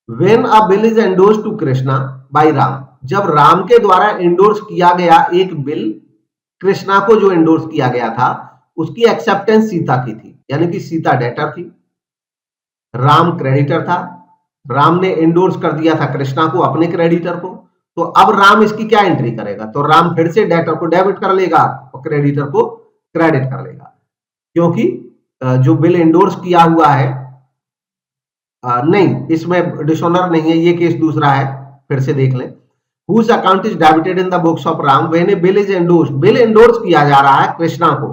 When a bill is endorsed to Krishna by Ram, जब राम के द्वारा एंडोर्स किया गया एक बिल, कृष्णा को जो एंडोर्स किया गया था उसकी एक्सेप्टेंस सीता की थी, यानी कि सीता डेटर थी, राम क्रेडिटर था। राम ने एंडोर्स कर दिया था कृष्णा को अपने क्रेडिटर को। तो अब राम इसकी क्या एंट्री करेगा, तो राम फिर से डेटर को डेबिट कर लेगा और क्रेडिटर को क्रेडिट कर लेगा, क्योंकि जो बिल एंडोर्स किया हुआ है नहीं, इसमें डिसऑनर नहीं है, ये केस दूसरा है, फिर से देख लें। Whose account is debited in the books of Ram when a bill is endorsed, bill endorse किया जा रहा है कृष्णा को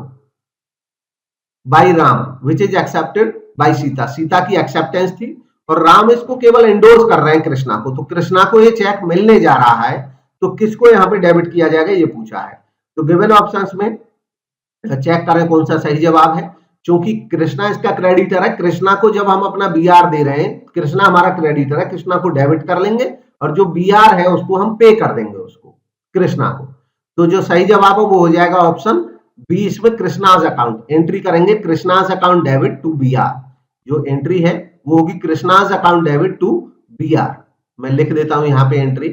by Ram which is accepted by Sita, Sita की एक्सेप्टेंस थी और राम इसको केवल एंडोर्स कर रहे हैं कृष्णा को। तो कृष्णा को ये चेक मिलने जा रहा है, तो किसको यहाँ पे डेबिट किया जाएगा ये पूछा है। तो गिवन ऑप्शंस में चेक करें कौन सा सही जवाब है। क्योंकि कृष्णा इसका क्रेडिटर है, कृष्णा को जब हम अपना बीआर दे रहे हैं, कृष्णा हमारा क्रेडिटर है, कृष्णा को डेबिट कर लेंगे और जो बीआर है उसको हम पे कर देंगे उसको, कृष्णा को। तो जो सही जवाब है वो हो जाएगा ऑप्शन बी, इसमें कृष्णाज अकाउंट एंट्री करेंगे, Krishna's account debit to BR. जो एंट्री है वो होगी Krishna's account debit to BR. मैं लिख देता हूं यहां पे entry,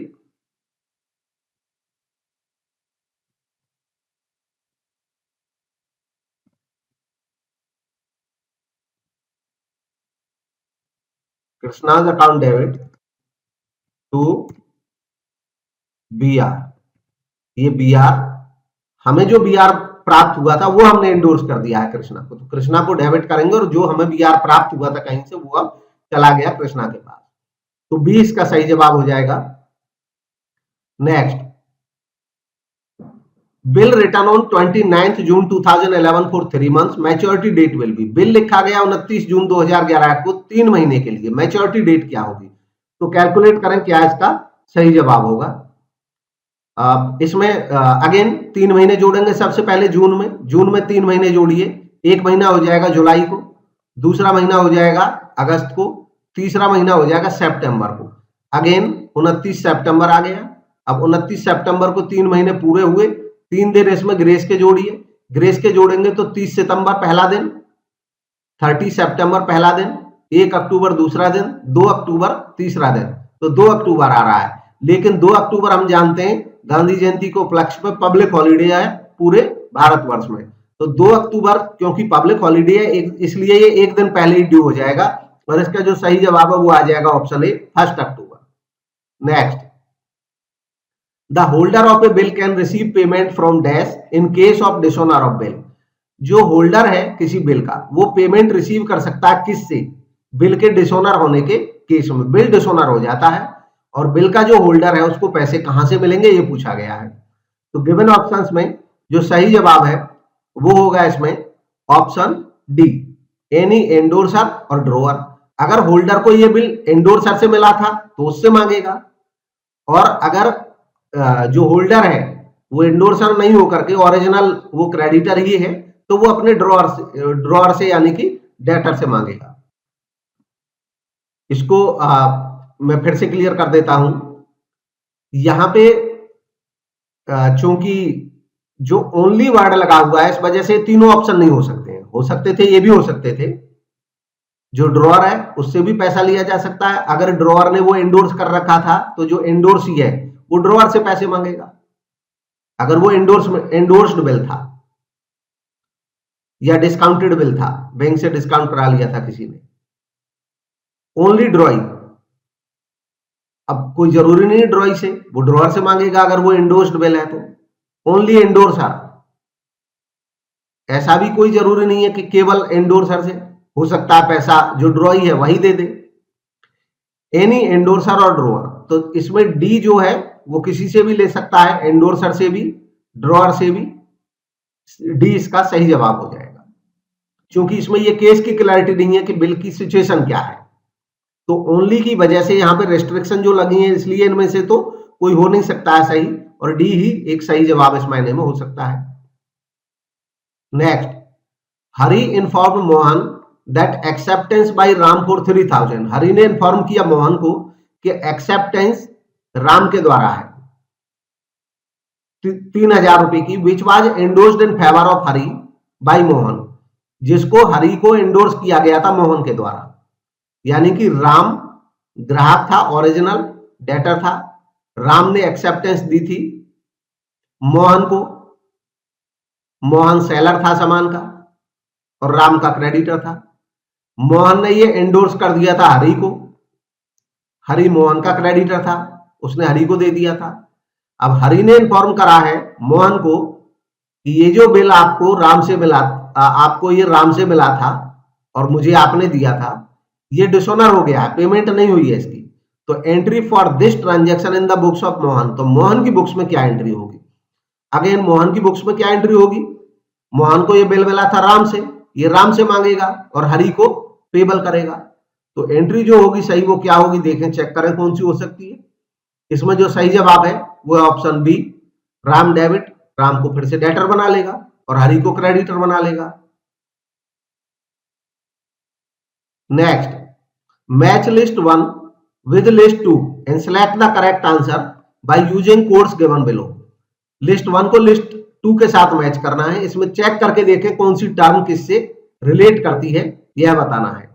Krishna's account debit to B R. ये बी आर, हमें जो बी आर प्राप्त हुआ था वो हमने एंडोर्स कर दिया है कृष्णा को, तो कृष्णा को डेबिट करेंगे और जो हमें बी आर प्राप्त हुआ था कहीं से वो अब चला गया कृष्णा के पास, तो बी इसका सही जवाब हो जाएगा। Next, bill return on 29 June 2011 for 3 months, maturity date will be. Bill लिखा गया 29 जून 2011 को 3 महीने के लिए, मैच्योरिटी डेट क्या होगी, तो कैलकुलेट करें क्या इसका सही जवाब होगा। इसमें अगेन 3 महीने जोड़ेंगे, सबसे पहले जून में 3 महीने जोड़िए, एक महीना हो जाएगा जुलाई को, दूसरा महीना हो जाएगा अगस्त को, तीसरा महीना हो जाएगा सितंबर को। अगेन 29 सितंबर आ गया। अब 29 सितंबर को 3 महीने पूरे हुए, 3 दिन इसमें ग्रेस के जोड़िए, ग्रेस के जोड़ेंगे तो 30 सितंबर पहला दिन, 30 सितंबर पहला दिन, 1 अक्टूबर दूसरा दिन, 2 अक्टूबर तीसरा दिन, तो 2 अक्टूबर आ रहा है। लेकिन 2 अक्टूबर हम जानते हैं गांधी जयंती को उपलक्ष्य में पब्लिक हॉलीडे है पूरे भारतवर्ष में, तो 2 अक्टूबर क्योंकि पब्लिक हॉलीडे है इसलिए ये एक दिन पहले ही ड्यू हो जाएगा, और इसका जो सही जवाब है वो आ जाएगा option A 1 October. Next, the holder of a bill can receive payment from dash in case of dishonour of bill. जो होल्डर है किसी बिल का वो पेमेंट रिसीव कर सकता है किससे, बिल के डिसऑनर होने के केस में। बिल डिसऑनर हो जाता है और बिल का जो होल्डर है उसको पैसे कहां से मिलेंगे ये पूछा गया है। तो गिवन ऑप्शंस में जो सही जवाब है वो होगा इसमें ऑप्शन डी, एनी एंडोर्सर और ड्रॉअर। अगर होल्डर को ये बिल एंडोर्सर से मिला था तो उससे मांगेगा, और अगर जो होल्डर है वो एंडोर्सर नहीं होकर के ओरिजिनल वो क्रेडिटर ही है तो वो अपने ड्रॉअर से यानी कि डेटर से मांगेगा। इसको मैं फिर से क्लियर कर देता हूं। यहां पे चूंकि जो ओनली वर्ड लगा हुआ है इस वजह से तीनों ऑप्शन नहीं हो सकते हैं, हो सकते थे ये भी हो सकते थे, जो ड्रॉअर है उससे भी पैसा लिया जा सकता है, अगर ड्रॉअर ने वो एंडोर्स कर रखा था तो जो एंडोर्सी है वो ड्रॉअर से पैसे मांगेगा, अगर वो एंडोर्स्ड बिल था या डिस्काउंटेड बिल था, बैंक से डिस्काउंट करा लिया था किसी ने। ओनली ड्रॉइंग, अब कोई जरूरी नहीं ड्रॉइंग से, वो ड्रॉअर से मांगेगा अगर वो एंडोर्स्ड बिल है तो। ओनली एंडोर्सर, ऐसा भी कोई जरूरी नहीं है कि केवल एंडोर्सर से, हो सकता है पैसा जो ड्रॉई है वही दे दे। एनी एंडोर्सर और ड्रॉअर, तो इसमें डी जो है वो किसी से भी ले सकता है, एंडोर्सर से भी ड्रॉअर से भी, डी इसका सही जवाब हो जाएगा। क्योंकि इसमें ये केस की क्लैरिटी नहीं है कि बिल की सिचुएशन क्या है, तो ओनली की वजह से यहाँ पे रेस्ट्रिक्शन जो लगी है इसलिए इनमें से तो कोई हो नहीं सकता है सही, और डी ही एक सही जवाब इस मायने में हो सकता है। Next, Hari inform Mohan that acceptance bye Ram for 3000। हरी ने इन्फॉर्म किया मोहन को कि एक्सेप्टेंस राम के द्वारा है 3000 रुपए की, which was endorsed in favour of Hari by Mohan, जिसको हरी को एंडोर्स किया गया था मोहन के द्वारा। यानी कि राम ग्राहक था, ओरिजिनल डेटर था, राम ने एक्सेप्टेंस दी थी मोहन को, मोहन सेलर था सामान का और राम का क्रेडिटर था। मोहन ने ये एंडोर्स कर दिया था हरी को, हरी मोहन का क्रेडिटर था, उसने हरी को दे दिया था। अब हरी ने इन्फॉर्म करा है मोहन को कि ये जो बिल आपको राम से मिला, आपको ये राम से मिला था और मुझे आपने दिया था, ये डिसऑनर हो गया है, पेमेंट नहीं हुई है इसकी, तो entry for this transaction in the books of Mohan. तो मोहन की बुक्स में क्या एंट्री होगी, अगेन मोहन की बुक्स में क्या एंट्री होगी, मोहन को ये बिल मिला था राम से, ये राम से मांगेगा और हरी को पेबल करेगा, तो एंट्री जो होगी सही वो क्या होगी, देखें चेक करें कौन सी हो सकती है। इसमें जो सही जवाब है वो है option B, Ram debit, Ram को फिर से डेटर बना लेगा और हरी को क्रेडिटर बना लेगा। Next, match list 1 with list 2 and select the correct answer by using codes given below. List 1 को लिस्ट 2 के साथ मैच करना है, इसमें चेक करके देखें कौन सी टर्म किससे रिलेट करती है यह बताना है।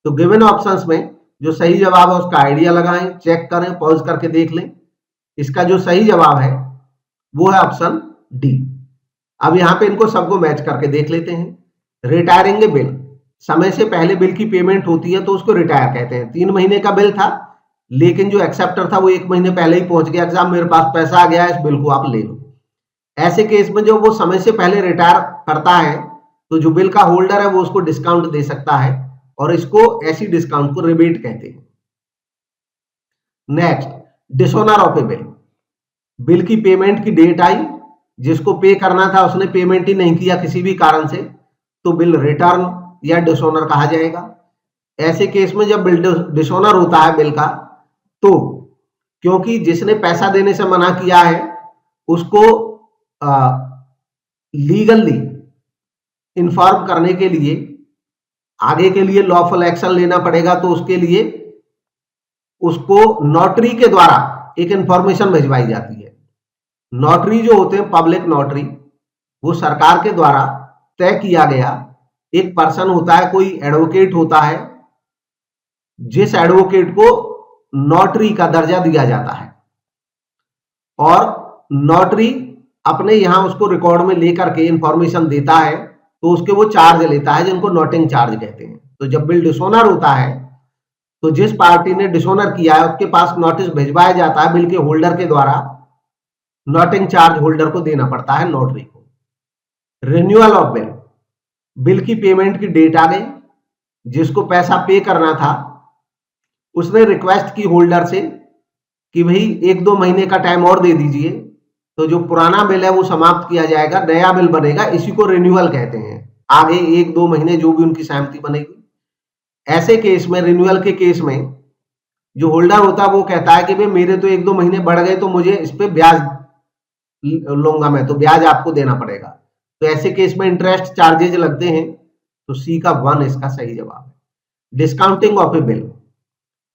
तो गिवन ऑप्शंस में जो सही जवाब है उसका आइडिया लगाएं, चेक करें, पॉज करके देख लें। इसका जो सही जवाब है वो है ऑप्शन डी। अब यहां पे इनको सबको मैच करके देख लेते हैं। रिटायरिंग ए बिल, समय से पहले बिल की पेमेंट होती है तो उसको रिटायर कहते हैं। 3 महीने का बिल था, लेकिन जो एक्सेप्टर था वो 1 महीने पहले ही पहुंच गया कि साहब मेरे पास पैसा आ गया है, इस बिल को आप ले लो। ऐसे केस में जो वो समय से पहले रिटायर करता है तो जो बिल का होल्डर है वो उसको डिस्काउंट दे सकता है, और इसको ऐसी डिस्काउंट को रिबेट कहते हैं। Next, dishonour of a bill. Bill की पेमेंट की डेट आई, जिसको पे करना था उसने पेमेंट ही नहीं किया किसी भी कारण से, तो बिल रिटर्न या डिसऑनर कहा जाएगा। ऐसे केस में जब बिल डिसऑनर होता है बिल का, तो क्योंकि जिसने पैसा देने से मना किया है उसको लीगली इन्फॉर्म करने के लिए आगे के लिए लॉफुल एक्शन लेना पड़ेगा, तो उसके लिए उसको नोटरी के द्वारा एक इंफॉर्मेशन भिजवाई जाती है। नोटरी जो होते हैं पब्लिक नोटरी, वो सरकार के द्वारा तय किया गया एक पर्सन होता है, कोई एडवोकेट होता है, जिस एडवोकेट को नोटरी का दर्जा दिया जाता है, और नोटरी अपने यहां उसको रिकॉर्ड में लेकर के इंफॉर्मेशन देता है, तो उसके वो चार्ज लेता है जिनको नोटिंग चार्ज कहते हैं। तो जब बिल डिसऑनर होता है तो जिस पार्टी ने डिसऑनर किया है उसके पास नोटिस भिजवाया जाता है बिल के होल्डर के द्वारा, नोटिंग चार्ज होल्डर को देना पड़ता है नोटरी को। Renewal of bill. बिल की पेमेंट की डेट आ गई, जिसको पैसा पे करना था उसने रिक्वेस्ट की होल्डर से कि भाई 1-2 महीने का टाइम और दे दीजिए, तो जो पुराना बिल है वो समाप्त किया जाएगा, नया बिल बनेगा, इसी को रिन्यूअल कहते हैं। आगे 1-2 महीने जो भी उनकी सहमति बनेगी। ऐसे केस में, रिन्यूअल के केस में, जो होल्डर होता है वो कहता है कि भाई मेरे तो 1-2 महीने बढ़ गए तो मुझे इस पे ब्याज लूंगा, मैं तो ब्याज आपको देना पड़ेगा। तो ऐसे केस में इंटरेस्ट चार्जेज लगते हैं, तो सी का 1 इसका सही जवाब है। Discounting of a bill.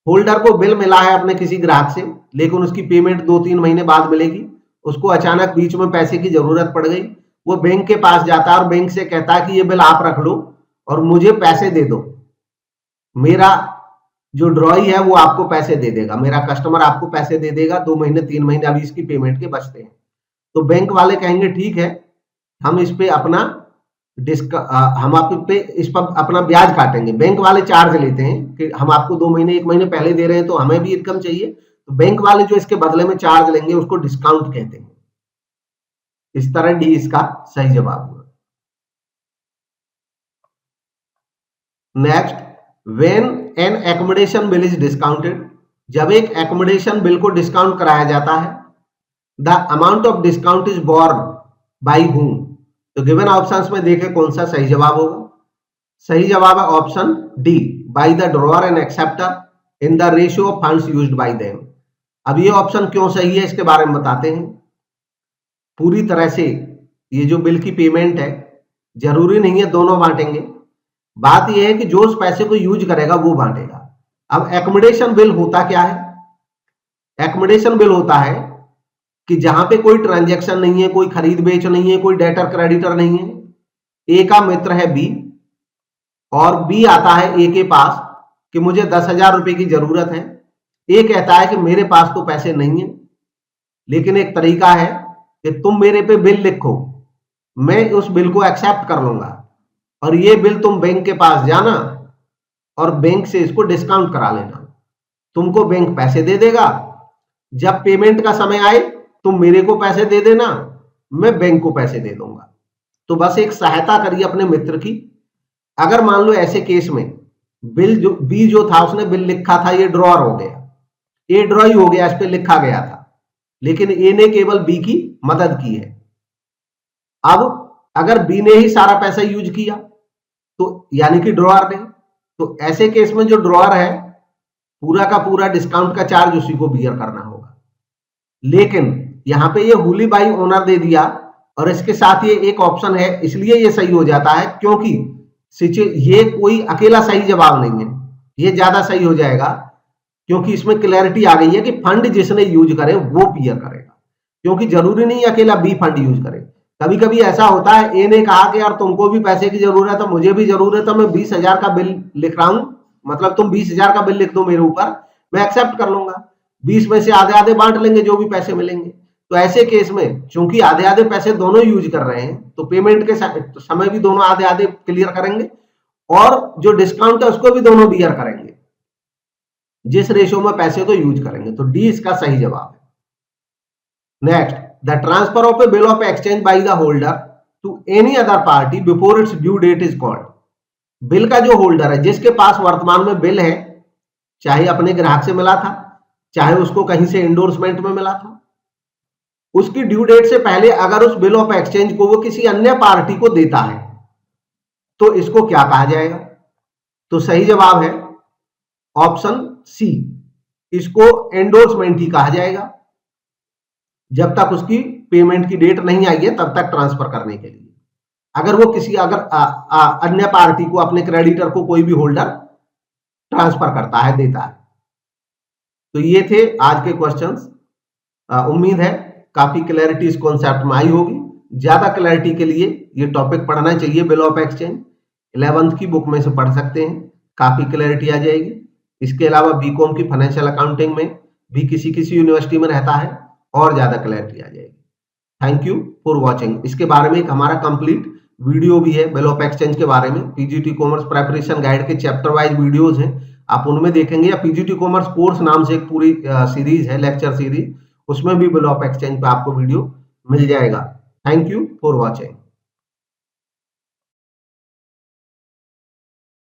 Holder को बिल मिला है अपने किसी ग्राहक से, लेकिन उसकी पेमेंट 2-3 महीने बाद मिलेगी, उसको अचानक बीच में पैसे की जरूरत पड़ गई, वो बैंक के पास जाता है और बैंक से कहता है कि ये बिल आप रख लो और मुझे पैसे दे दो, मेरा जो ड्रॉई है वो आपको पैसे दे देगा, मेरा कस्टमर आपको पैसे दे देगा, 2 महीने 3 महीने अभी इसकी पेमेंट के बचते हैं। तो बैंक वाले कहेंगे ठीक है, हम इस पे अपना हम आप पे इस पर अपना ब्याज काटेंगे। बैंक वाले चार्ज लेते हैं कि हम आपको 2 महीने 1 महीने पहले दे रहे हैं तो हमें भी इनकम चाहिए, तो बैंक वाले जो इसके बदले में चार्ज लेंगे उसको डिस्काउंट कहते हैं। इस तरह डी इसका सही जवाब हुआ। Next, when an accommodation bill is discounted. जब एक एकोमोडेशन बिल को डिस्काउंट कराया जाता है, the amount of discount is born by whom. तो गिवन ऑप्शंस में देखें कौन सा सही जवाब होगा। सही जवाब है option D, by the drawer and acceptor in the ratio of funds used by them. अब ये ऑप्शन क्यों सही है इसके बारे में बताते हैं। पूरी तरह से ये जो बिल की पेमेंट है, जरूरी नहीं है दोनों बांटेंगे, बात यह है कि जो उस पैसे को यूज करेगा वो बांटेगा। अब एकोमोडेशन बिल होता क्या है? एकोमोडेशन बिल होता है कि जहां पे कोई ट्रांजैक्शन नहीं है, कोई खरीद बेच नहीं है, कोई डेटर क्रेडिटर नहीं है, ए का मित्र है बी, और बी आता है ए के पास कि मुझे 10,000 रुपए की जरूरत है। ए कहता है कि मेरे पास तो पैसे नहीं है, लेकिन एक तरीका है कि तुम मेरे पे बिल लिखो, मैं उस बिल को एक्सेप्ट कर लूंगा, और ये बिल तुम बैंक के पास जाना और बैंक से इसको डिस्काउंट करा लेना, तुमको बैंक पैसे दे देगा। जब पेमेंट का समय आए तुम मेरे को पैसे दे देना, मैं बैंक को पैसे दे दूंगा। तो बस एक सहायता करिए अपने मित्र की। अगर मान लो ऐसे केस में बिल जो बी जो था उसने बिल लिखा था, ये ड्रॉअर हो गया, ए ड्रॉई हो गया, इस पे लिखा गया था, लेकिन ए ने केवल बी की मदद की है। अब अगर बी ने ही सारा पैसा यूज किया तो यानी कि ड्रॉअर ने, तो ऐसे केस में जो ड्रॉअर है पूरा का पूरा डिस्काउंट का चार्ज उसी को बियर करना होगा। लेकिन यहां पे ये हुली बाई ओनर दे दिया, और इसके साथ ये एक ऑप्शन है, इसलिए ये सही हो जाता है, क्योंकि ये कोई अकेला सही जवाब नहीं है, ये ज्यादा सही हो जाएगा, क्योंकि इसमें क्लैरिटी आ गई है कि फंड जिसने यूज करे वो बियर करेगा, क्योंकि जरूरी नहीं अकेला बी फंड यूज करे। कभी कभी ऐसा होता है, ए ने कहा कि यार तुमको भी पैसे की जरूरत है, मुझे भी जरूरत है, मैं 20,000 का बिल लिख रहा हूं, मतलब तुम 20,000 का बिल लिख दो मेरे ऊपर, मैं एक्सेप्ट कर लूंगा, 20 में से आधे आधे बांट लेंगे जो भी पैसे मिलेंगे। तो ऐसे केस में चूंकि आधे आधे पैसे दोनों यूज कर रहे हैं, तो पेमेंट के समय भी दोनों आधे आधे क्लियर करेंगे, और जो डिस्काउंट है उसको भी दोनों बियर करेंगे, जिस रेशियो में पैसे को यूज करेंगे। तो डी इसका सही जवाब है। Next, the transfer of a bill of exchange by the holder to any other party before its due date is called. Bill का जो होल्डर है, जिसके पास वर्तमान में बिल है, चाहे अपने ग्राहक से मिला था, चाहे उसको कहीं से एंडोर्समेंट में मिला था, उसकी ड्यू डेट से पहले अगर उस बिल ऑफ एक्सचेंज को वो किसी अन्य पार्टी को देता है तो इसको क्या कहा जाएगा? तो सही जवाब है ऑप्शन सी, इसको एंडोर्समेंट ही कहा जाएगा। जब तक उसकी पेमेंट की डेट नहीं आई है तब तक ट्रांसफर करने के लिए, अगर वो किसी अन्य पार्टी को, अपने क्रेडिटर को कोई भी होल्डर ट्रांसफर करता है, देता है। तो ये थे आज के क्वेश्चंस। उम्मीद है काफी क्लैरिटी इस कॉन्सेप्ट में आई होगी। ज्यादा क्लैरिटी के लिए ये टॉपिक पढ़ना चाहिए, बिल ऑफ एक्सचेंज 11th की बुक में से पढ़ सकते हैं, काफी क्लैरिटी आ जाएगी। इसके अलावा बीकॉम की फाइनेंशियल अकाउंटिंग में भी किसी किसी यूनिवर्सिटी में रहता है, और ज्यादा क्लैरिटी आ जाएगी। Thank you for watching. इसके बारे में एक हमारा कंप्लीट वीडियो भी है बिल ऑफ एक्सचेंज के बारे में, पीजीटी कॉमर्स प्रेपरेशन गाइड के चैप्टर वाइज वीडियोज हैं, आप उनमें देखेंगे, या पीजीटी कॉमर्स कोर्स नाम से एक पूरी सीरीज है, लेक्चर सीरीज, उसमें भी बिल ऑफ एक्सचेंज पे आपको वीडियो मिल जाएगा। Thank you for watching.